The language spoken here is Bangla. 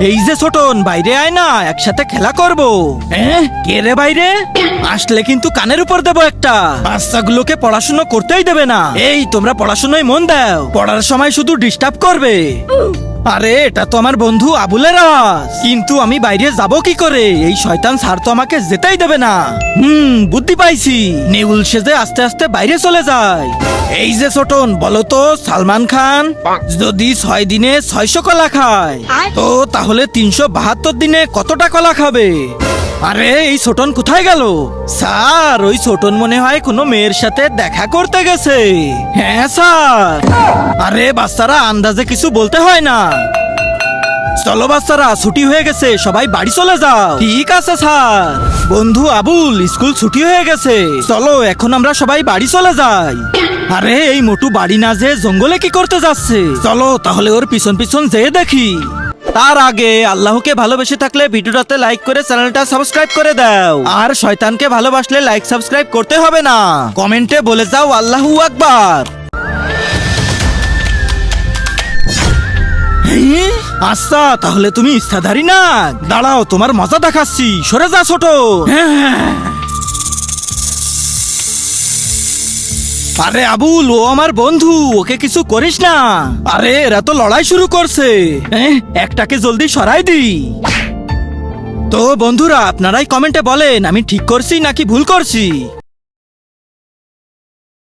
এই যে ছোটন, বাইরে আয় না, একসাথে খেলা করব। কে রে বাইরে? আসলে কিন্তু কানের উপর দেবো একটা। বাচ্চাগুলোকে পড়াশোনা করতেই দেবে না। এই তোমরা পড়াশোনায় মন দাও, পড়ার সময় শুধু ডিস্টার্ব করবে। আরে এটা তো আমার বন্ধু আবুলের আওয়াজ, কিন্তু আমি বাইরে যাব কি করে? এই শয়তান স্যার তো আমাকে যেতেই দেবে না। বুদ্ধি পাইছি, নেউল সেজে আস্তে আস্তে বাইরে চলে যায়। এই যে ছোটন, বলো তো সালমান খান যদি 6 দিনে 600 কলা খায়, তো তাহলে 372 দিনে কতটা কলা খাবে? আরে এই ছোটন কোথায় গেল? স্যার, ওই ছোটন মনে হয় কোনো মেয়ের সাথে দেখা করতে গেছে। হ্যাঁ স্যার। আরে বাচ্চারা, আন্দাজে কিছু বলতে হয় না। চলো বাচ্চারা, ছুটি হয়ে গেছে, সবাই বাড়ি চলে যাও। ঠিক আছে স্যার। বন্ধু আবুল, স্কুল ছুটি হয়ে গেছে, চলো এখন আমরা সবাই বাড়ি চলে যাই। আরে এই মোটু বাড়ি না যেয়ে জঙ্গলে কি করতে যাচ্ছে? চলো তাহলে ওর পিছন পিছন যেয়ে দেখি। তার আগে আল্লাহকে ভালোবেসে থাকলে ভিডিওটাতে লাইক করে চ্যানেলটা সাবস্ক্রাইব করে দাও, আর শয়তানকে ভালোবাসলে লাইক সাবস্ক্রাইব করতে হবে না, কমেন্টে বলে যাও আল্লাহু আকবার। আচ্ছা, তাহলে তুমি ইচ্ছাধারী না? দাঁড়াও, তোমার মজা দেখাচ্ছি, সরে যা ছোট। আরে আবুল, ও আমার বন্ধু, ওকে কিছু করিস না। আরে এরা তো লড়াই শুরু করছে, একটাকে জলদি সরাই দি। তো বন্ধুরা, আপনারাই কমেন্টে বলেন আমি ঠিক করছি নাকি ভুল করছি।